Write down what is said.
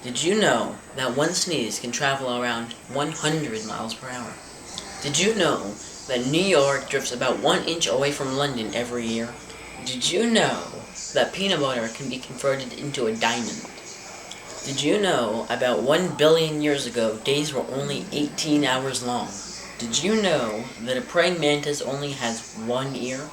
Did you know that one sneeze can travel around 100 miles per hour? Did you know that New York drifts about 1 inch away from London every year? Did you know that peanut butter can be converted into a diamond? Did you know about 1 billion years ago days were only 18 hours long? Did you know that a praying mantis only has one ear?